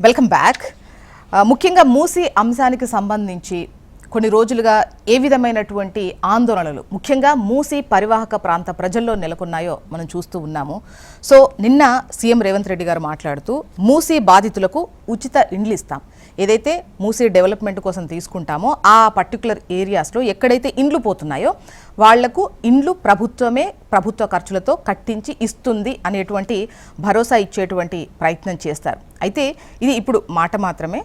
Welcome back. ముఖ్యంగా మూసీ అంశానికి సంబంధించి కొన్ని రోజులుగా ఏ విధమైనటువంటి ఆందోళనలు ముఖ్యంగా మూసీ పరివాహక ప్రాంత ప్రజల్లో నెలకొన్నాయో మనం చూస్తూ ఉన్నాము. సో నిన్న సీఎం రేవంత్ రెడ్డి గారు మాట్లాడుతూ మూసీ బాధితులకు ఉచిత ఇండ్లు ఇస్తాం, ఏదైతే మూసీ డెవలప్మెంట్ కోసం తీసుకుంటామో ఆ పర్టికులర్ ఏరియాస్లో ఎక్కడైతే ఇండ్లు పోతున్నాయో వాళ్లకు ఇండ్లు ప్రభుత్వమే ప్రభుత్వ ఖర్చులతో కట్టించి ఇస్తుంది అనేటువంటి భరోసా ఇచ్చేటువంటి ప్రయత్నం చేస్తారు. అయితే ఇది ఇప్పుడు మాట మాత్రమే.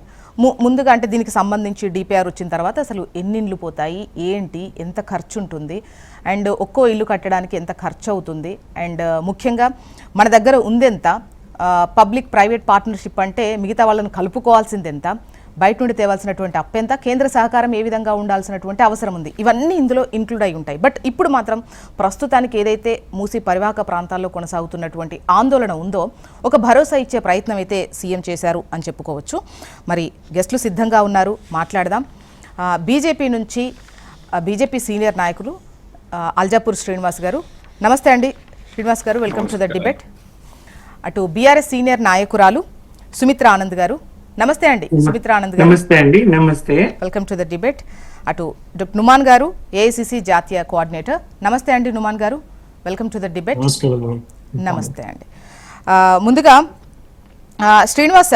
ముందుగా అంటే దీనికి సంబంధించి డిపిఆర్ వచ్చిన తర్వాత అసలు ఎన్ని ఇండ్లు పోతాయి, ఏంటి, ఎంత ఖర్చు ఉంటుంది, అండ్ ఒక్కో ఇల్లు కట్టడానికి ఎంత ఖర్చు అవుతుంది, అండ్ ముఖ్యంగా మన దగ్గర ఉందెంత, పబ్లిక్ ప్రైవేట్ పార్ట్నర్షిప్ అంటే మిగతా వాళ్ళని కలుపుకోవాల్సింది ఎంత, బయట నుండి తేవాల్సినటువంటి అప్పెంత, కేంద్ర సహకారం ఏ విధంగా ఉండాల్సినటువంటి అవసరం ఉంది, ఇవన్నీ ఇందులో ఇంక్లూడ్ అయి ఉంటాయి. బట్ ఇప్పుడు మాత్రం ప్రస్తుతానికి ఏదైతే మూసీ పరివాహక ప్రాంతాల్లో కొనసాగుతున్నటువంటి ఆందోళన ఉందో ఒక భరోసా ఇచ్చే ప్రయత్నం అయితే సీఎం చేశారు అని చెప్పుకోవచ్చు. మరి గెస్టులు సిద్ధంగా ఉన్నారు, మాట్లాడదాం. బీజేపీ నుంచి బీజేపీ సీనియర్ నాయకులు అల్జాపూర్ శ్రీనివాస్ గారు. నమస్తే అండి శ్రీనివాస్ గారు, వెల్కమ్ టు ద డిబేట్. అటు బీఆర్ఎస్ సీనియర్ నాయకురాలు సుమిత్రా ఆనంద్ గారు. నమస్తే అండి సుమిత్రా ఆనంద్ గారు. నమస్తే అండి. నమస్తే, వెల్కమ్ టు ద డిబేట్. అటు డాక్టర్ నుమాన్ గారు, ఏఐసిసి జాతీయ కోఆర్డినేటర్. నమస్తే అండి నుమాన్ గారు, వెల్కమ్ టు ద డిబేట్. నమస్తే అండి. ముందుగా శ్రీనివాస,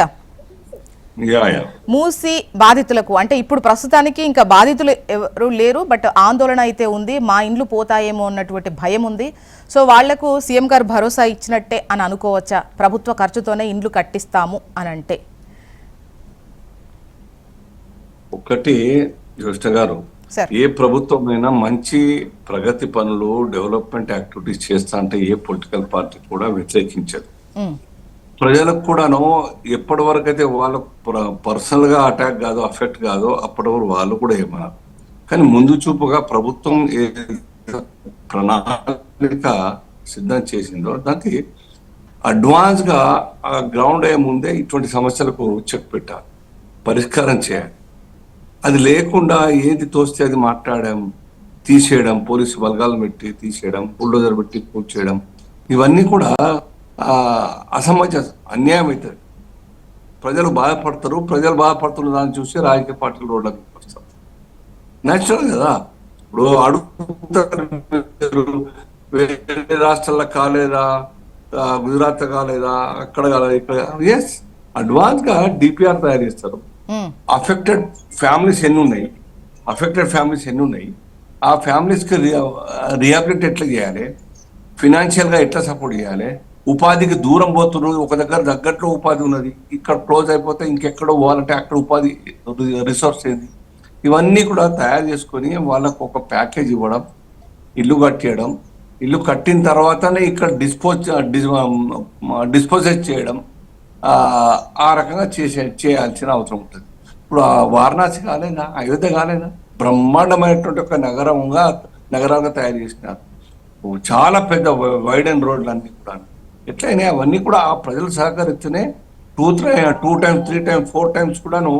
మూసీ బాధితులకు అంటే ఇప్పుడు ప్రస్తుతానికి ఇంకా బాధితులు ఎవరు లేరు, బట్ ఆందోళన అయితే ఉంది, మా ఇండ్లు పోతాయేమో అన్నటువంటి భయం ఉంది. సో వాళ్లకు సీఎం గారు భరోసా ఇచ్చినట్టే అని అనుకోవచ్చా, ప్రభుత్వ ఖర్చుతోనే ఇండ్లు కట్టిస్తాము అని అంటే? ఒకటి జ్యోష్ణ గారు, ఏ ప్రభుత్వమైనా మంచి ప్రగతి పనులు డెవలప్మెంట్ యాక్టివిటీస్ చేస్తా అంటే ఏ పొలిటికల్ పార్టీ కూడా వ్యతిరేకించదు. ప్రజలకు కూడాను ఎప్పటి వరకు అయితే వాళ్ళకు పర్సనల్ గా అటాక్ కాదు, అఫెక్ట్ కాదు, అప్పటి వరకు వాళ్ళు కూడా ఏమన్నారు. కానీ ముందు చూపుగా ప్రభుత్వం ఏ ప్రణాళిక సిద్ధం చేసిందో దానికి అడ్వాన్స్ గా ఆ గ్రౌండ్ అయ్యే ముందే ఇటువంటి సమస్యలకు చెక్ పెట్టాలి, పరిష్కారం చేయాలి. అది లేకుండా ఏది తోస్తే అది మాట్లాడడం, తీసేయడం, పోలీసు బలగాలను పెట్టి తీసేయడం, బుల్డోజర్ పెట్టి కూర్చేయడం, ఇవన్నీ కూడా అసమంజసం, అన్యాయం అవుతుంది. ప్రజలు బాధపడతారు. ప్రజలు బాధపడుతున్న దాన్ని చూసి రాజకీయ పార్టీలు రోడ్లకు వస్తారు. నేచురల్ కదా. ఇప్పుడు అడుగుతారు, వేరే రాష్ట్రాల్లో కాలేదా, గుజరాత్ కాలేదా, అక్కడ కాలేదా, ఇక్కడ. ఎస్, అడ్వాన్స్ గా డిపిఆర్ తయారు చేస్తారు. అఫెక్టెడ్ ఫ్యామిలీస్ ఎన్ని ఉన్నాయి, ఆ ఫ్యామిలీస్ కి రిహాబిలిట్ ఎట్లా చేయాలి, ఫినాన్షియల్ గా ఎట్లా సపోర్ట్ చేయాలి, ఉపాధికి దూరం పోతున్నారు, ఒక దగ్గర తగ్గట్లో ఉపాధి ఉన్నది, ఇక్కడ క్లోజ్ అయిపోతే ఇంకెక్కడో పోవాలంటే అక్కడ ఉపాధి రిసోర్స్ ఏంది, ఇవన్నీ కూడా తయారు చేసుకొని వాళ్ళకు ఒక ప్యాకేజ్ ఇవ్వడం, ఇల్లు కట్టేయడం, ఇల్లు కట్టిన తర్వాతనే ఇక్కడ డిస్పోజెస్ చేయడం, ఆ రకంగా చేయాల్సిన అవసరం ఉంటుంది. ఇప్పుడు వారణాసి కాలేదా, అయోధ్య కాలేదా, బ్రహ్మాండమైనటువంటి ఒక నగరంగా తయారు చేసినారు. చాలా పెద్ద వైడ్ అండ్ రోడ్లు అన్ని కూడా ఎట్లయినా అవన్నీ కూడా ఆ ప్రజలు సహకరిస్తేనే 2 times 3 times 4 times కూడాను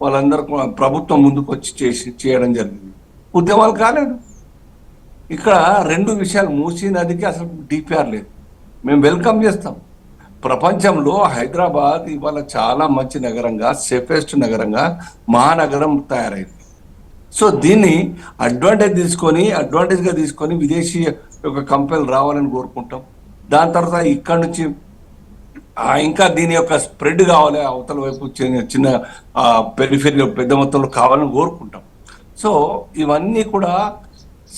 వాళ్ళందరూ ప్రభుత్వం ముందుకు వచ్చి చేయడం జరిగింది. ఉద్యమాలు కాలేదు. ఇక్కడ 2 విషయాలు, మూసీ నదికి అసలు డిపిఆర్ లేదు. మేము వెల్కమ్ చేస్తాం. ప్రపంచంలో హైదరాబాద్ ఇవాళ చాలా మంచి నగరంగా, సేఫెస్ట్ నగరంగా, మహానగరం తయారైంది. సో దీన్ని అడ్వాంటేజ్గా తీసుకొని విదేశీ ఒక కంపెనీలు రావాలని కోరుకుంటాం. దాని తర్వాత ఇక్కడ నుంచి ఇంకా దీని యొక్క స్ప్రెడ్ కావాలి, అవతల వైపు చిన్న పెరిఫెరీ పెద్ద మొత్తంలో కావాలని కోరుకుంటాం. సో ఇవన్నీ కూడా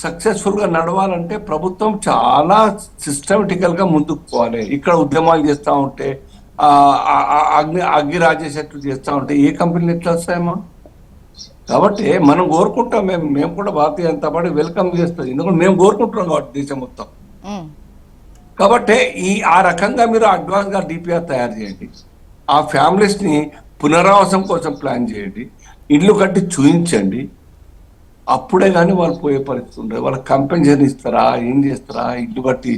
సక్సెస్ఫుల్ గా నడవాలంటే ప్రభుత్వం చాలా సిస్టమేటికల్ గా ముందుకు పోవాలి. ఇక్కడ ఉద్యమాలు చేస్తూ ఉంటే అగ్ని రాజేసేట్లు చేస్తూ ఉంటే ఏ కంపెనీలు ఎట్లా వస్తాయమ్మా? కాబట్టి మనం కోరుకుంటాం, మేము కూడా భారతీయ జనతా పార్టీ వెల్కమ్ చేస్తాం, ఎందుకంటే మేము కోరుకుంటున్నాం కాబట్టి దేశం మొత్తం. కాబట్టి ఆ రకంగా మీరు అడ్వాన్స్ గా డిపిఆర్ తయారు చేయండి, ఆ ఫ్యామిలీస్ ని పునరావాసం కోసం ప్లాన్ చేయండి, ఇల్లు కట్టి చూయించండి. అప్పుడే కానీ వాళ్ళు పోయే పరిస్థితి ఉండదు. వాళ్ళకి కంపెన్సేషన్ ఇస్తారా, ఏం చేస్తారా, ఇల్లు కట్టి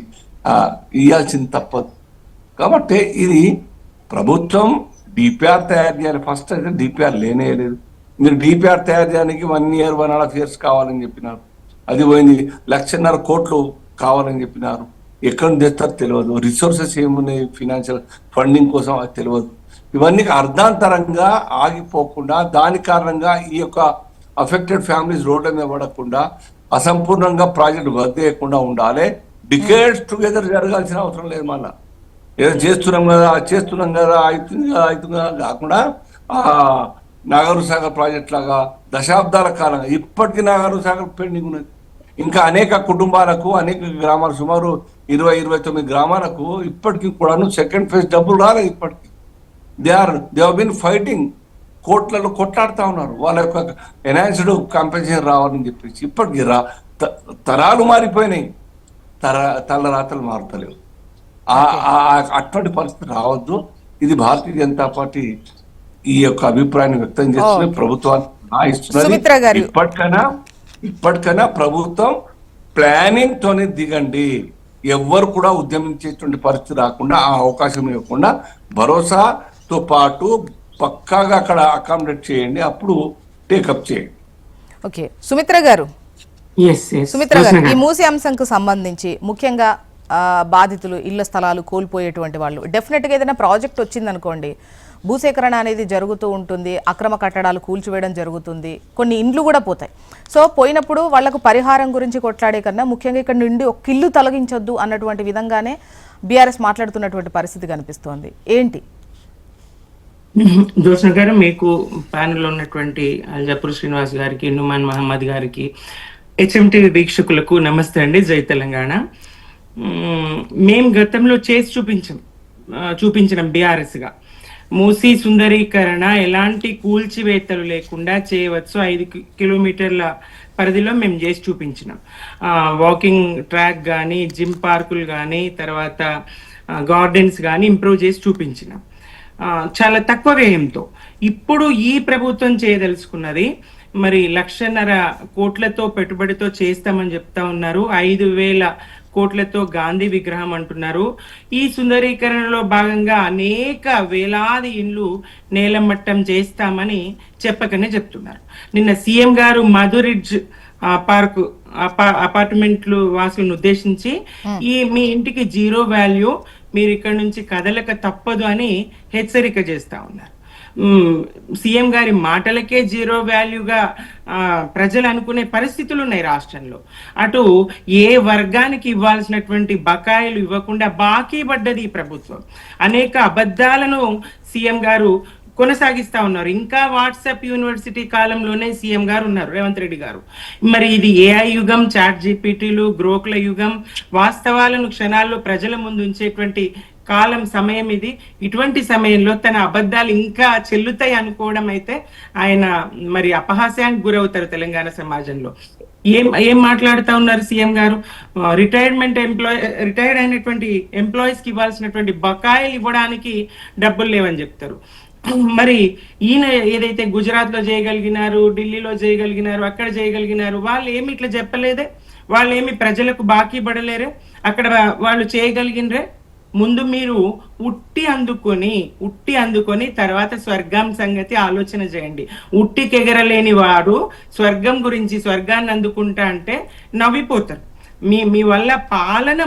ఇవ్వాల్సింది తప్పదు. కాబట్టి ఇది ప్రభుత్వం డిపిఆర్ తయారు చేయాలి. ఫస్ట్ అయితే డిపిఆర్ లేనేలేదు. మీరు డిపిఆర్ తయారు చేయడానికి 1 year 1.5 years కావాలని చెప్పినారు, అది పోయింది. 1,50,000 కోట్లు కావాలని చెప్పినారు. ఎక్కడ నుంచి తెస్తారో తెలియదు, రిసోర్సెస్ ఏమున్నాయి ఫినాన్షియల్ ఫండింగ్ కోసం అది తెలియదు. ఇవన్నీ అర్ధాంతరంగా ఆగిపోకుండా దాని కారణంగా ఈ యొక్క అఫెక్టెడ్ ఫ్యామిలీస్ రోడ్ల మీద పడకుండా అసంపూర్ణంగా ప్రాజెక్టు రద్దు చేయకుండా ఉండాలి. డికేడ్స్ టుగెదర్ జరగాల్సిన అవసరం లేదు. మళ్ళా ఏదో చేస్తున్నాం కదా అవుతుంది కాకుండా ఆ నాగార్జున సాగర్ ప్రాజెక్ట్ లాగా దశాబ్దాల కాలంగా ఇప్పటికీ నాగార్జున సాగర్ పెండింగ్ ఉన్నది. ఇంకా అనేక కుటుంబాలకు, అనేక గ్రామాలు, సుమారు 29 గ్రామాలకు ఇప్పటికీ కూడాను సెకండ్ ఫేజ్ డబ్బులు రాలేదు. ఇప్పటికీ దే హావ్ బీన్ ఫైటింగ్, కోట్లలో కొట్లాడుతూ ఉన్నారు వాళ్ళ యొక్క ఎన్హాన్స్డ్ కాంపెన్సేషన్ రావాలని చెప్పేసి. ఇప్పటికీ తరాలు మారిపోయినాయి, తలరాతలు మారుతలేవు. అటువంటి పరిస్థితి రావద్దు. ఇది భారతీయ జనతా పార్టీ ఈ యొక్క అభిప్రాయాన్ని వ్యక్తం చేస్తుంది, ప్రభుత్వాన్ని ఇస్తున్నది. ఇప్పటికైనా ప్రభుత్వం ప్లానింగ్ తోనే దిగండి. ఎవ్వరు కూడా ఉద్యమించేటువంటి పరిస్థితి రాకుండా, ఆ అవకాశం ఇవ్వకుండా భరోసాతో పాటు పక్కాగా అక్కడ అకామిడేట్ చేయండి, అప్పుడు టేకప్ చేయండి. ఓకే సుమిత్ర గారు, ఈ మూసి అంశంకు సంబంధించి ముఖ్యంగా బాధితులు, ఇళ్ల స్థలాలు కోల్పోయేటువంటి వాళ్ళు డెఫినెట్గా ఏదైనా ప్రాజెక్ట్ వచ్చిందనుకోండి, భూసేకరణ అనేది జరుగుతూ ఉంటుంది, అక్రమ కట్టడాలు కూల్చివేయడం జరుగుతుంది, కొన్ని ఇండ్లు కూడా పోతాయి. సో పోయినప్పుడు వాళ్లకు పరిహారం గురించి కొట్లాడే కన్నా ముఖ్యంగా ఇక్కడ నుండి ఒక ఇల్లు తొలగించొద్దు అన్నటువంటి విధంగానే బీఆర్ఎస్ మాట్లాడుతున్నటువంటి పరిస్థితి కనిపిస్తోంది. ఏంటి జోష్న గారు, మీకు ప్యానెల్లో ఉన్నటువంటి అల్జాపూర్ శ్రీనివాస్ గారికి, నుమాన్ మహమ్మద్ గారికి, హెచ్ఎంటీవీ వీక్షకులకు నమస్తే అండి. జై తెలంగాణ. మేము గతంలో చేసి చూపించినాం బీఆర్ఎస్ గా. మూసీ సుందరీకరణ ఎలాంటి కూల్చివేతలు లేకుండా చేయవచ్చు, 5 కిలోమీటర్ల పరిధిలో మేము చేసి చూపించినాం. వాకింగ్ ట్రాక్ కానీ, జిమ్ పార్కులు కానీ, తర్వాత గార్డెన్స్ కానీ ఇంప్రూవ్ చేసి చూపించినాం చాలా తక్కువ వ్యయంతో. ఇప్పుడు ఈ ప్రభుత్వం చేయదలుచుకున్నది మరి 1,50,000 కోట్లతో పెట్టుబడితో చేస్తామని చెప్తా ఉన్నారు. 5,000 కోట్లతో గాంధీ విగ్రహం అంటున్నారు. ఈ సుందరీకరణలో భాగంగా అనేక వేలాది ఇండ్లు నేలమట్టం చేస్తామని చెప్పకనే చెప్తున్నారు. నిన్న సీఎం గారు మధురిడ్జ్ పార్క్ అపార్ట్మెంట్లు వాసులను ఉద్దేశించి మీ ఇంటికి 0 వాల్యూ, మీరు ఇక్కడ నుంచి కదలక తప్పదు అని హెచ్చరిక చేస్తా ఉన్నారు. సీఎం గారి మాటలకే 0 వాల్యూగా ప్రజలు అనుకునే పరిస్థితులు ఉన్నాయి రాష్ట్రంలో. అటు ఏ వర్గానికి ఇవ్వాల్సినటువంటి బకాయిలు ఇవ్వకుండా బాకీ పడ్డది ఈ ప్రభుత్వం. అనేక అబద్ధాలను సీఎం గారు కొనసాగిస్తా ఉన్నారు. ఇంకా వాట్సాప్ యూనివర్సిటీ కాలంలోనే సీఎం గారు ఉన్నారు, రేవంత్ రెడ్డి గారు. మరి ఇది ఏఐ యుగం, చాట్ జీపీటీలు, గ్రోక్ల యుగం. వాస్తవాలను క్షణాల్లో ప్రజల ముందు ఉంచేటువంటి కాలం, సమయం ఇది. ఇటువంటి సమయంలో తన అబద్ధాలు ఇంకా చెల్లుతాయి అనుకోవడం అయితే ఆయన మరి అపహాస్యానికి గురవుతారు తెలంగాణ సమాజంలో. ఏం మాట్లాడుతూ ఉన్నారు సీఎం గారు? రిటైర్డ్ అయినటువంటి ఎంప్లాయీస్ కి ఇవ్వాల్సినటువంటి బకాయిలు ఇవ్వడానికి డబ్బులు లేవని చెప్తారు. మరి ఈయన ఏదైతే గుజరాత్ లో చేయగలిగినారు, ఢిల్లీలో చేయగలిగినారు, అక్కడ చేయగలిగినారు, వాళ్ళు ఏమి ఇట్లా చెప్పలేదే? వాళ్ళు ఏమి ప్రజలకు బాకీ పడలేరే? అక్కడ వాళ్ళు చేయగలిగినరే? ముందు మీరు ఉట్టి అందుకొని తర్వాత స్వర్గం సంగతి ఆలోచన చేయండి. ఉట్టికెగరలేని వాడు స్వర్గం గురించి, స్వర్గాన్ని అందుకుంటా అంటే నవ్విపోతారు. మీ వల్ల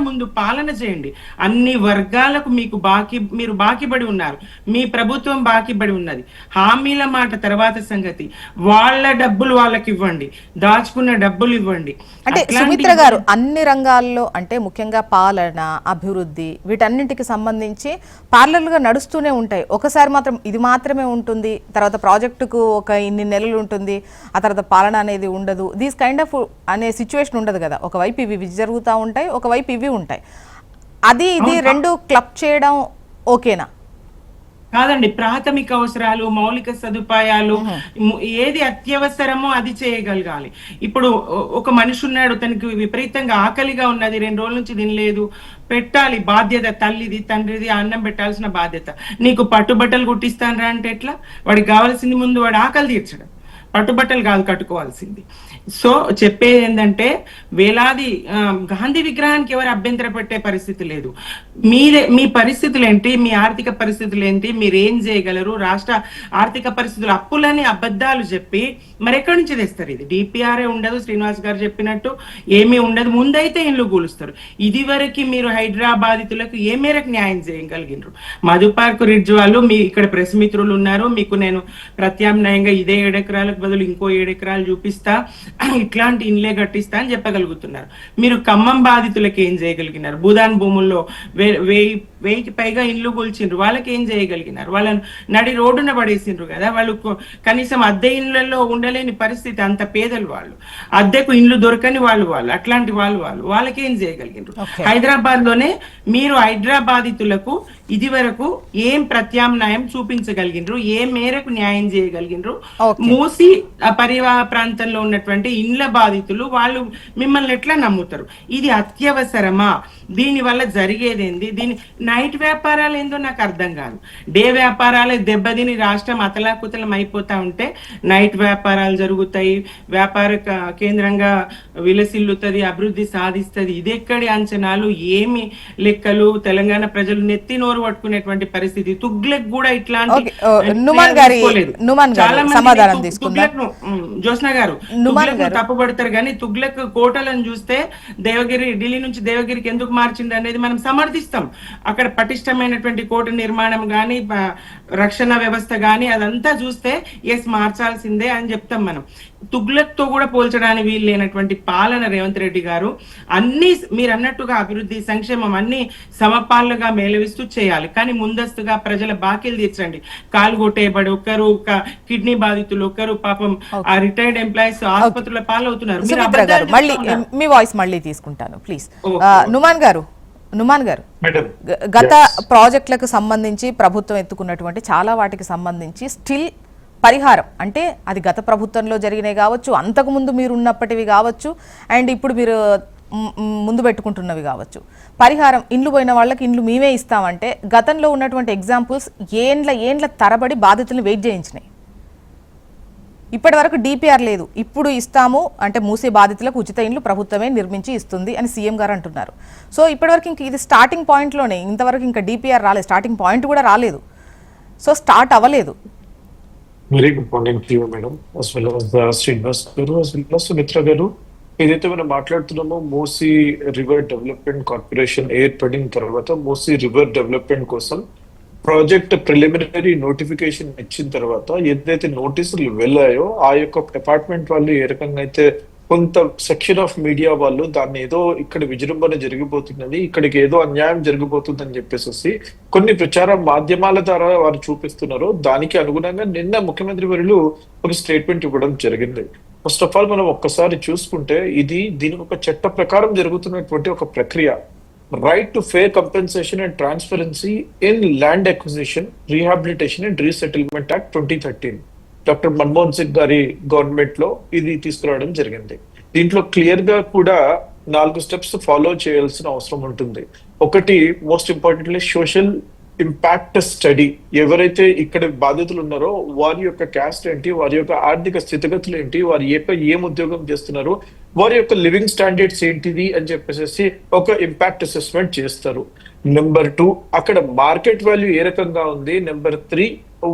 ముందు పాలన చేయండి. అన్ని వర్గాలకు మీరు బాకీపడి ఉన్నారు. మీ ప్రభుత్వం బాకీపడి ఉన్నది. హామీల మాట తర్వాత సంగతి. వాళ్ళ డబ్బులు వాళ్ళకి ఇవ్వండి, దాచుకున్న డబ్బులు ఇవ్వండి. అంటే సుమిత్ర గారు, అన్ని రంగాల్లో అంటే ముఖ్యంగా పాలన, అభివృద్ధి, వీటన్నింటికి సంబంధించి పార్లర్లుగా నడుస్తూనే ఉంటాయి. ఒకసారి మాత్రం ఇది మాత్రమే ఉంటుంది, తర్వాత ప్రాజెక్టుకు ఒక ఇన్ని నెలలు ఉంటుంది, ఆ తర్వాత పాలన అనేది ఉండదు. దీస్ కైండ్ ఆఫ్ అనే సిచ్యువేషన్ ఉండదు కదా. ఒకవైపు ఇవి జరుగుతూ ఉంటాయి, ఒకవైపు ఇవి ఉంటాయి. ఇది రెండు క్లబ్ చేయడం ఓకేనా? కాదండి, ప్రాథమిక అవసరాలు, మౌలిక సదుపాయాలు, ఏది అత్యవసరమో అది చేయగలగాలి. ఇప్పుడు ఒక మనిషి ఉన్నాడు, తనకి విపరీతంగా ఆకలిగా ఉన్నది, 2 రోజుల నుంచి తినలేదు, పెట్టాలి బాధ్యత. తల్లిది, తండ్రిది, అన్నం పెట్టాల్సిన బాధ్యత. నీకు పట్టుబట్టలు కుట్టిస్తానరా అంటే ఎట్లా? వాడికి కావాల్సింది ముందు వాడు ఆకలి తీర్చడం. పట్టుబట్టలు కాదు కట్టుకోవాల్సింది. సో చెప్పేది ఏంటంటే వేలాది గాంధీ విగ్రహానికి ఎవరు అభ్యంతర పెట్టే పరిస్థితి లేదు. మీ పరిస్థితులు ఏంటి, మీ ఆర్థిక పరిస్థితులు ఏంటి, మీరు ఏం చేయగలరు, రాష్ట్ర ఆర్థిక పరిస్థితులు అప్పులని అబద్ధాలు చెప్పి మరెక్కడి నుంచి తెస్తారు? ఇది డిపిఆర్ఏ ఉండదు, శ్రీనివాస్ గారు చెప్పినట్టు ఏమీ ఉండదు. ముందైతే ఇండ్లు కూలుస్తారు. ఇది వరకు మీరు హైదరాబాదితులకు ఏ మేరకు న్యాయం చేయగలిగినారు? మధుపార్క్ రిడ్జ్ వాళ్ళు, మీ ఇక్కడ ప్రెస్ మిత్రులు ఉన్నారు, మీకు నేను ప్రత్యామ్నాయంగా ఇదే 7 ఎకరాలకు బదులు ఇంకో 7 ఎకరాలు చూపిస్తా, ఇట్లాంటి ఇండ్లే కట్టిస్తా అని చెప్పగలుగుతున్నారు. మీరు ఖమ్మం బాధితులకు ఏం చేయగలిగినారు? భూదాన్ భూముల్లో 1000కి పైగా ఇండ్లు కూల్చిండ్రు, వాళ్ళకి ఏం చేయగలిగినారు? వాళ్ళని నడి రోడ్డున పడేసిండ్రు కదా. వాళ్ళు కనీసం అద్దె ఇండ్లలో ఉండలేని పరిస్థితి, అంత పేదలు వాళ్ళు, అద్దెకు ఇండ్లు దొరకని వాళ్ళు అట్లాంటి వాళ్ళకి ఏం చేయగలిగినారు? హైదరాబాద్ లోనే మీరు హైదరాబాదితులకు ఇది వరకు ఏం ప్రత్యామ్నాయం చూపించగలిగినరు, ఏ మేరకు న్యాయం చేయగలిగినరు? మూసి పరివాహ ప్రాంతంలో ఉన్నటువంటి ఇండ్ల బాధితులు వాళ్ళు మిమ్మల్ని ఎట్లా నమ్ముతారు? ఇది అత్యవసరమా? దీని వల్ల జరిగేదేంది? దీని నైట్ వ్యాపారాలు ఏందో నాకు అర్థం కాదు. డే వ్యాపారాలే దెబ్బతిని రాష్ట్రం అతలాకుతలం అయిపోతా ఉంటే నైట్ వ్యాపారాలు జరుగుతాయి, వ్యాపార కేంద్రంగా విలసిల్లుతుంది, అభివృద్ధి సాధిస్తుంది. ఇదెక్కడి అంచనాలు, ఏమి లెక్కలు? తెలంగాణ ప్రజలు నెత్తి నోరు పట్టుకునేటువంటి పరిస్థితి. తుగ్లక్ కూడా ఇట్లాంటి జ్యోత్స్న గారు తప్పుపడతారు కానీ తుగ్లక్ కోటలను చూస్తే ఢిల్లీ నుంచి దేవగిరికి ఎందుకు మార్చింది అనేది మనం సమర్థిస్తాం. అక్కడ పటిష్టమైనటువంటి కోట నిర్మాణం గాని, రక్షణ వ్యవస్థ గాని అదంతా చూస్తే ఎస్ మార్చాల్సిందే అని చెప్తాం మనం. తుగ్లక్ తో కూడా పోల్చడానికి వీలు లేనటువంటి పాలన రేవంత్ రెడ్డి గారు. అన్ని మీరు అన్నట్టుగా అభివృద్ధి, సంక్షేమం అన్ని సమపాలుగా మేళవిస్తూ చేయాలి, కానీ ముందస్తుగా ప్రజల బాకీలు తీర్చండి. కాలు కొట్టేయబడి ఒకరు కిడ్నీ బాధితులు, ఒకరు పాపం ఆ రిటైర్డ్ ఎంప్లాయీస్ ఆసుపత్రుల పాలవుతున్నారు. మీ వాయిస్ మళ్ళీ తీసుకుంటాను ప్లీజ్. నుమాన్ గారు గత ప్రాజెక్టులకు సంబంధించి ప్రభుత్వం ఎత్తుకున్నటువంటి చాలా వాటికి సంబంధించి స్టిల్ పరిహారం అంటే అది గత ప్రభుత్వంలో జరిగినవి కావచ్చు, అంతకుముందు మీరు ఉన్నప్పటివి కావచ్చు, అండ్ ఇప్పుడు మీరు ముందు పెట్టుకుంటున్నవి కావచ్చు. పరిహారం ఇండ్లు పోయిన వాళ్ళకి ఇండ్లు మేమే ఇస్తామంటే గతంలో ఉన్నటువంటి ఎగ్జాంపుల్స్ ఏండ్ల తరబడి బాధితులను వెయిట్ చేయించినాయి. ఇప్పటి వరకు డిపిఆర్ లేదు, ఇప్పుడు ఇస్తాము అంటే మూసీ బాధితులకు ఉచిత ఇండ్లు ప్రభుత్వమే నిర్మించి ఇస్తుంది అని సీఎం గారు అంటున్నారు. సో ఇప్పటివరకు ఇంక ఇది స్టార్టింగ్ పాయింట్లోనే, ఇంతవరకు ఇంకా డిపిఆర్ రాలేదు, స్టార్టింగ్ పాయింట్ కూడా రాలేదు, సో స్టార్ట్ అవ్వలేదు. Very good morning to you madam, as well as Srinivas గారు, as well as సుమిత్ర గారు. ఏదైతే మనం మాట్లాడుతున్నామో మూసీ రివర్ డెవలప్మెంట్ కార్పొరేషన్ ఏర్పడిన తర్వాత మూసీ రివర్ డెవలప్మెంట్ కోసం ప్రాజెక్ట్ ప్రిలిమినరీ నోటిఫికేషన్ ఇచ్చిన తర్వాత ఏదైతే నోటీసులు వెళ్ళాయో ఆ యొక్క డిపార్ట్మెంట్ వాళ్ళు ఏ రకంగా అయితే కొంత సెక్షన్ ఆఫ్ మీడియా వాళ్ళు దాన్ని ఏదో ఇక్కడ విజృంభణ జరిగిపోతున్నది, ఇక్కడికి ఏదో అన్యాయం జరిగిపోతుందని చెప్పేసి కొన్ని ప్రచార మాధ్యమాల ద్వారా వారు చూపిస్తున్నారు. దానికి అనుగుణంగా నిన్న ముఖ్యమంత్రి వర్యులు ఒక స్టేట్మెంట్ ఇవ్వడం జరిగింది. ఫస్ట్ ఆఫ్ ఆల్ మనం ఒక్కసారి చూసుకుంటే దీనికి ఒక చట్ట ప్రకారం జరుగుతున్నటువంటి ఒక ప్రక్రియ. Right to fair compensation and transparency in land acquisition, rehabilitation and resettlement act 2013 doctor Manmohan Singh గారి గవర్నమెంట్ లో ఇది తీసుకురావడం జరిగింది. దీంట్లో క్లియర్ గా కూడా 4 స్టెప్స్ ఫాలో చేయాల్సిన అవసరం ఉంటుంది. ఒకటి, most importantly social impact study. ఎవరైతే ఇక్కడ బాధితులు ఉన్నారో వారి యొక్క క్యాస్ట్ ఏంటి, వారి యొక్క ఆర్థిక స్థితిగతులు ఏంటి, వారి ఏం ఉద్యోగం చేస్తున్నారు, వారి యొక్క లివింగ్ స్టాండర్డ్స్ ఏంటిది అని చెప్పేసి ఒక ఇంపాక్ట్ అసెస్మెంట్ చేస్తారు. నెంబర్ 2, అక్కడ మార్కెట్ వాల్యూ ఏ రకంగా ఉంది. నెంబర్ 3,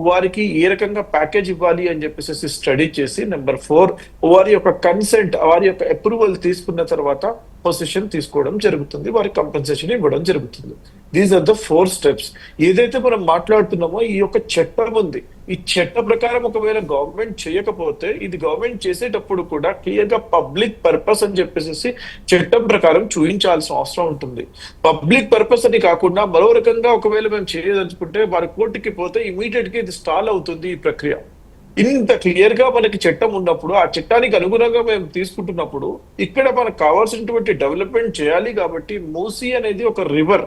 వారికి ఏ రకంగా ప్యాకేజ్ ఇవ్వాలి అని చెప్పేసి స్టడీ చేసి. నెంబర్ 4, వారి యొక్క కన్సెంట్, వారి యొక్క అప్రూవల్ తీసుకున్న తర్వాత పొజిషన్ తీసుకోవడం జరుగుతుంది, వారికి కంపెన్సేషన్ ఇవ్వడం జరుగుతుంది. These are the 4 steps. ఏదైతే మనం మాట్లాడుతున్నామో ఈ యొక్క చట్టం ఉంది, ఈ చట్ట ప్రకారం ఒకవేళ గవర్నమెంట్ చేయకపోతే ఇది గవర్నమెంట్ చేసేటప్పుడు కూడా క్లియర్ గా పబ్లిక్ పర్పస్ అని చెప్పేసి చట్టం ప్రకారం చూపించాల్సిన అవసరం ఉంటుంది. పబ్లిక్ పర్పస్ అని కాకుండా మరో రకంగా ఒకవేళ మేము చేయదలుచుకుంటే వారి కోర్టుకి పోతే ఇమీడియట్ గా ఇది స్టాల్ అవుతుంది ఈ ప్రక్రియ. ఇంత క్లియర్ గా మనకి చట్టం ఉన్నప్పుడు, ఆ చట్టానికి అనుగుణంగా మేము తీసుకుంటున్నప్పుడు ఇక్కడ మనకు కావాల్సినటువంటి డెవలప్మెంట్ చేయాలి. కాబట్టి మూసీ అనేది ఒక రివర్.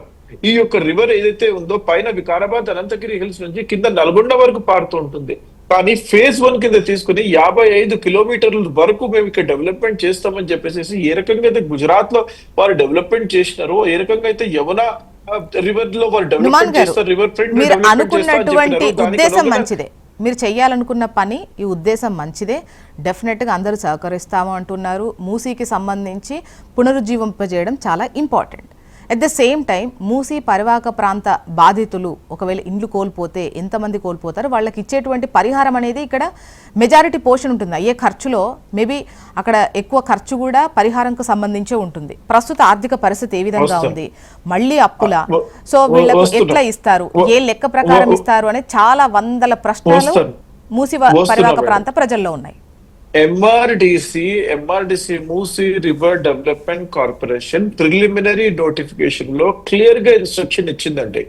ఈ యొక్క రివర్ ఏదైతే ఉందో పైన వికారాబాద్, అనంతగిరి హిల్స్ నుంచి కింద నల్గొండ వరకు పారుతూ ఉంటుంది. కానీ ఫేజ్ 1 కింద తీసుకుని 55 కిలోమీటర్ల వరకు మేము ఇక్కడ డెవలప్మెంట్ చేస్తామని చెప్పేసి ఏ రకంగా అయితే గుజరాత్ లో వారు డెవలప్మెంట్ చేసినారో, ఏ రకంగా అయితే యమునా రివర్ లో వారు డెవలప్మెంట్ చేస్తారు, రివర్ ఫ్రంట్ అనుకున్నటువంటి ఉద్దేశం మంచిదే. మీరు చేయాలనుకున్న పని, ఈ ఉద్దేశం మంచిదే, డెఫినెట్గా అందరూ సహకరిస్తాము అంటున్నారు. మూసీకి సంబంధించి పునరుజ్జీవింపజేయడం చాలా important. At the same time Musi పరివాహక ప్రాంత బాధితులు ఒకవేళ ఇండ్లు కోల్పోతే ఎంతమంది కోల్పోతారు, వాళ్ళకి ఇచ్చేటువంటి పరిహారం అనేది ఇక్కడ మెజారిటీ పోర్షన్ ఉంటుంది. అయ్యే ఖర్చులో మేబీ అక్కడ ఎక్కువ ఖర్చు కూడా పరిహారంకు సంబంధించే ఉంటుంది. ప్రస్తుత ఆర్థిక పరిస్థితి ఏ విధంగా ఉంది, మళ్ళీ అప్పుల, సో వీళ్ళకు ఎట్లా ఇస్తారు, ఏ లెక్క ప్రకారం ఇస్తారు అనే చాలా వందల ప్రశ్నలు మూసీ పరివాహక ప్రాంత ప్రజల్లో ఉన్నాయి. MRDC Musi river development corporation preliminary notification లో క్లియర్ గా ఇన్స్ట్రక్షన్ ఇచ్చిందండి.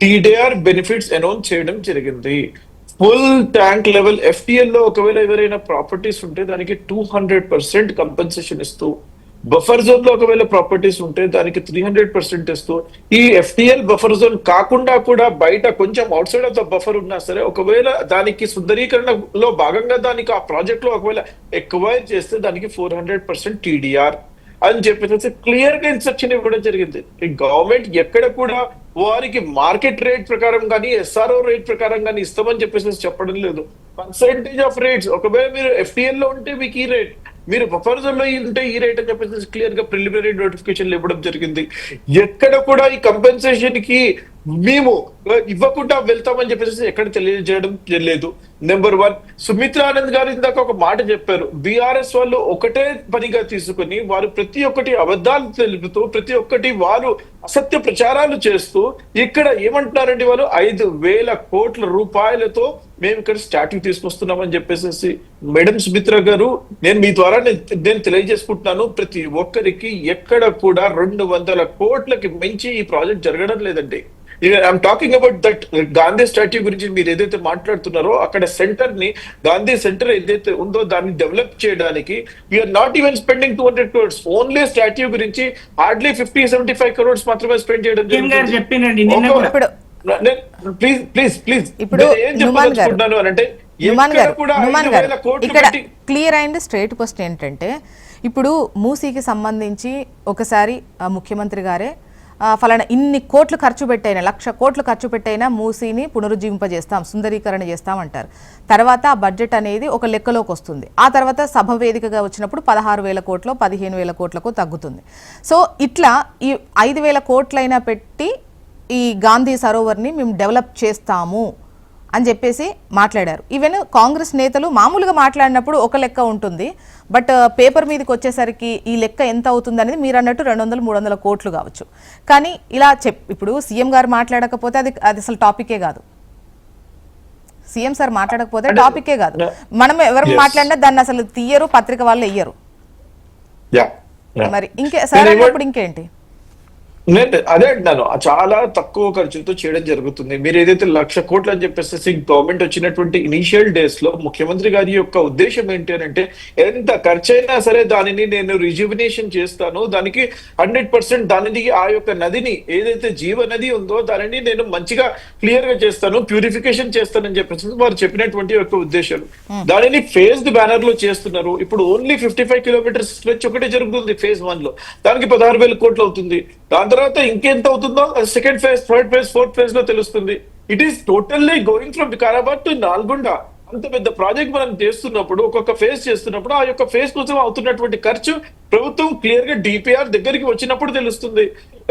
టీడీఆర్ బెనిఫిట్స్ అనౌన్స్ చేయడం జరిగింది. ఫుల్ ట్యాంక్ లెవెల్ ఎఫ్టిఎల్ లో ఒకవేళ ఎవరైనా ప్రాపర్టీస్ ఉంటే దానికి 200% కంపెన్సేషన్ ఇస్తూ, బఫర్ జోన్ లో ఒకవేళ ప్రాపర్టీస్ ఉంటే దానికి 300% ఇస్తూ, ఈ ఎఫ్టిఎల్ బఫర్ జోన్ కాకుండా కూడా బయట కొంచెం out side of the buffer ఉన్నా సరే ఒకవేళ దానికి సుందరీకరణలో భాగంగా దానికి ఆ ప్రాజెక్ట్ లో ఒకవేళ ఎక్వైర్ చేస్తే దానికి 400% టీడీఆర్ అని చెప్పేసి క్లియర్ గా ఇన్స్ట్రక్షన్ ఇవ్వడం జరిగింది. ఈ గవర్నమెంట్ ఎక్కడ కూడా వారికి మార్కెట్ రేట్ ప్రకారం కానీ ఎస్ఆర్ఓ రేట్ ప్రకారం కానీ ఇస్తామని చెప్పేసి చెప్పడం లేదు. పర్సెంటేజ్ ఆఫ్ రేట్స్, ఒకవేళ మీరు ఎఫ్టిఎల్ లో ఉంటే మీకు ఈ రేట్, మీరు బఫర్ జోన్ లో ఉంటే ఈ రేట్ అని చెప్పేసి క్లియర్ గా ప్రిలిమినరీ నోటిఫికేషన్ ఇవ్వడం జరిగింది. ఎక్కడ కూడా ఈ కంపెన్సేషన్ కి మేము ఇవ్వకుండా వెళ్తామని చెప్పేసి ఎక్కడ తెలియజేయడం లేదు. నెంబర్ 1, సుమిత్రా ఆనంద్ గారు ఇందాక ఒక మాట చెప్పారు. బీఆర్ఎస్ వాళ్ళు ఒకటే పనిగా తీసుకుని వారు ప్రతి ఒక్కటి అబద్ధాలు తెలుపుతూ, ప్రతి ఒక్కటి వారు అసత్య ప్రచారాలు చేస్తూ ఇక్కడ ఏమంటున్నారండి, వాళ్ళు 5,000 కోట్ల రూపాయలతో మేము ఇక్కడ స్టాట్యూ తీసుకొస్తున్నామని చెప్పేసి. మేడం సుమిత్ర గారు, నేను మీ ద్వారా నేను తెలియజేసుకుంటున్నాను, ప్రతి ఒక్కరికి ఎక్కడ కూడా 200 కోట్లకి మించి ఈ ప్రాజెక్ట్ జరగడం లేదండి. I'm talking about that Gandhi statue గురించి మీరు ఏదైతే మాట్లాడుతున్నారో, అక్కడ సెంటర్ ని, గాంధీ సెంటర్ ఏదైతే ఉందో దాన్ని డెవలప్ చేయడానికి we are not even spending 200 crores. Only statue గురించి హార్డ్లీ 50-75 crores మాత్రమే స్పెండ్ చేయడం చెప్పినండి. ప్లీజ్ ఇప్పుడు ఇక్కడ క్లియర్ అండ్ స్ట్రైట్ క్వశ్చన్ ఏంటంటే, ఇప్పుడు మూసీకి సంబంధించి ఒకసారి ముఖ్యమంత్రి గారే ఫలానా ఇన్ని కోట్లు ఖర్చు పెట్టైనా, 1,00,000 కోట్లు ఖర్చు పెట్టైనా మూసీని పునరుజ్జీవింపజేస్తాం, సుందరీకరణ చేస్తాం అంటారు. తర్వాత ఆ బడ్జెట్ అనేది ఒక లెక్కలోకి వస్తుంది. ఆ తర్వాత సభ వేదికగా వచ్చినప్పుడు 16,000 కోట్లు 15,000 కోట్లకు తగ్గుతుంది. సో ఇట్లా ఈ 5,000 కోట్లైనా పెట్టి ఈ గాంధీ సరోవర్ని మేము డెవలప్ చేస్తాము అని చెప్పేసి మాట్లాడారు. ఈవెన్ కాంగ్రెస్ నేతలు మామూలుగా మాట్లాడినప్పుడు ఒక లెక్క ఉంటుంది, బట్ పేపర్ మీదకి వచ్చేసరికి ఈ లెక్క ఎంత అవుతుంది అనేది మీరు అన్నట్టు 200-300 కోట్లు కావచ్చు. కానీ ఇలా ఇప్పుడు సీఎం గారు మాట్లాడకపోతే అది అసలు టాపికే కాదు. సీఎం సార్ మాట్లాడకపోతే టాపికే కాదు. మనం ఎవరు మాట్లాడినా దాన్ని అసలు తీయరు, పత్రిక వాళ్ళు వెయ్యరు. మరి సార్ అన్నప్పుడు ఇంకేంటి? అదే అంటున్నాను, చాలా తక్కువ ఖర్చుతో చేయడం జరుగుతుంది. మీరు ఏదైతే 1,00,000 కోట్లు అని చెప్పేసి గవర్నమెంట్ వచ్చినటువంటి ఇనిషియల్ డేస్ లో ముఖ్యమంత్రి గారి యొక్క ఉద్దేశం ఏంటి అని అంటే, ఎంత ఖర్చు అయినా సరే దానిని నేను రిజ్యువినేషన్ చేస్తాను, దానికి 100% దానిని ఆ యొక్క నదిని ఏదైతే జీవ నది ఉందో దానిని నేను మంచిగా క్లియర్ గా చేస్తాను, ప్యూరిఫికేషన్ చేస్తానని చెప్పేసి వారు చెప్పినటువంటి యొక్క ఉద్దేశం. దానిని ఫేజ్డ్ బ్యానర్ లో చేస్తున్నారు. ఇప్పుడు ఓన్లీ 55 కిలోమీటర్స్ స్ట్రెచ్ ఒకటే జరుగుతుంది ఫేజ్ 1 లో, దానికి 16,000 కోట్లు అవుతుంది. దాని తర్వాత ఇంకెంత అవుతుందో second phase, third phase, fourth phase లో తెలుస్తుంది. It is totally going from Vikarabad to Nalgonda. అంత పెద్ద ప్రాజెక్ట్ మనం చేస్తున్నప్పుడు, ఒక్కొక్క ఫేజ్ చేస్తున్నప్పుడు ఆ యొక్క ఫేజ్ కోసం అవుతున్నటువంటి ఖర్చు ప్రభుత్వం క్లియర్ గా డిపిఆర్ దగ్గరికి వచ్చినప్పుడు తెలుస్తుంది.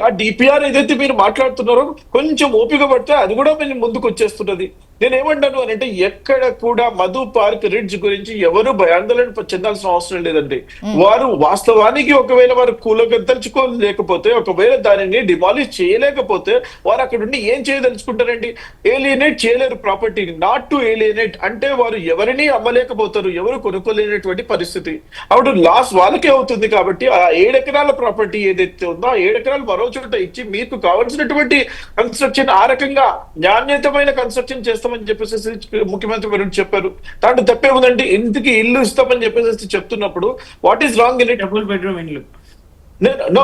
ఆ డిపిఆర్ ఏదైతే మీరు మాట్లాడుతున్నారో కొంచెం ఓపిక పడితే అది కూడా మేము ముందుకు వచ్చేస్తున్నది. నేనేమంటాను అని అంటే, ఎక్కడ కూడా మధు పార్క్ రిడ్జ్ గురించి ఎవరు భయాందోళన చెందాల్సిన అవసరం లేదండి. వారు వాస్తవానికి ఒకవేళ వారు కూలగద్దలుచుకోలేకపోతే, ఒకవేళ దానిని డిమాలిష్ చేయలేకపోతే వారు అక్కడ ఉండి ఏం చేయదలుచుకుంటారండి? ఏలియనేట్ చేయలేరు ప్రాపర్టీని. నాట్ టు ఏలియనేట్ అంటే వారు ఎవరిని అమ్మలేకపోతారు, ఎవరు కొనుక్కోలేనటువంటి పరిస్థితి. అప్పుడు లాస్ వాళ్ళకే అవుతుంది. కాబట్టి ఆ 7 ఎకరాల ప్రాపర్టీ ఏదైతే ఉందో ఆ 7 ఎకరాలు మరో చోట ఇచ్చి మీకు కావాల్సినటువంటి కన్స్ట్రక్షన్, ఆ రకంగా నాణ్యతమైన కన్స్ట్రక్షన్ చేస్తామని చెప్పేసి ముఖ్యమంత్రి గారు చెప్పారు. దాంట్లో తప్పే ఉందండి. ఇంటికి ఇల్లు ఇస్తామని చెప్పేసి చెప్తున్నప్పుడు what is wrong in it? Double bedroom ఇల్లు. No.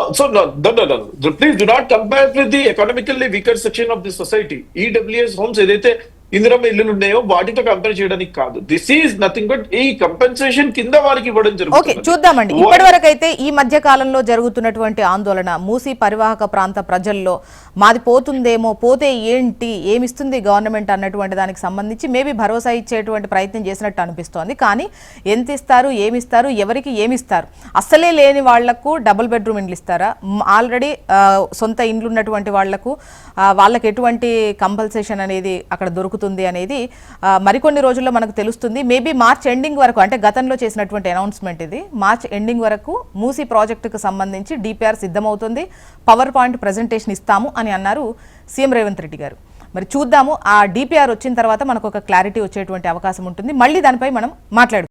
Please do not compare with the economically weaker section of the society. EWS homes ఏదైతే ఇందిరమ్మ ఇల్లులు ఉన్నాయో వాటితో కంపేర్ చేయడానికి కాదు. దిస్ ఈజ్ నథింగ్ బట్ ఈ కంపెన్సేషన్ కింద వాళ్ళకి ఇవ్వడం ఓకే, జరుగుతుంది. చూద్దామండి. ఇప్పటి వరకు అయితే ఈ మధ్య కాలంలో జరుగుతున్నటువంటి ఆందోళన మూసీ పరివాహక ప్రాంత ప్రజల్లో మాది పోతుందేమో, పోతే ఏంటి, ఏమిస్తుంది గవర్నమెంట్ అన్నటువంటి దానికి సంబంధించి మేబీ భరోసా ఇచ్చేటువంటి ప్రయత్నం చేసినట్టు అనిపిస్తోంది. కానీ ఎంత ఇస్తారు, ఏమిస్తారు, ఎవరికి ఏమిస్తారు, అస్సలే లేని వాళ్లకు డబుల్ బెడ్రూమ్ ఇండ్లు ఇస్తారా, ఆల్రెడీ సొంత ఇండ్లు ఉన్నటువంటి వాళ్లకు వాళ్ళకి ఎటువంటి కంపల్సేషన్ అనేది అక్కడ దొరుకుతుంది అనేది మరికొన్ని రోజుల్లో మనకు తెలుస్తుంది. మేబీ మార్చ్ ఎండింగ్ వరకు, అంటే గతంలో చేసినటువంటి అనౌన్స్మెంట్ ఇది, మార్చ్ ఎండింగ్ వరకు మూసీ ప్రాజెక్టుకు సంబంధించి డిపిఆర్ సిద్ధమవుతుంది, పవర్ పాయింట్ ప్రజెంటేషన్ ఇస్తాము అని అన్నారు సీఎం రేవంత్ రెడ్డి గారు. మరి చూద్దాము, ఆ డిపిఆర్ వచ్చిన తర్వాత మనకు ఒక క్లారిటీ వచ్చేటువంటి అవకాశం ఉంటుంది. మళ్ళీ దానిపై మనం మాట్లాడుకుందాం.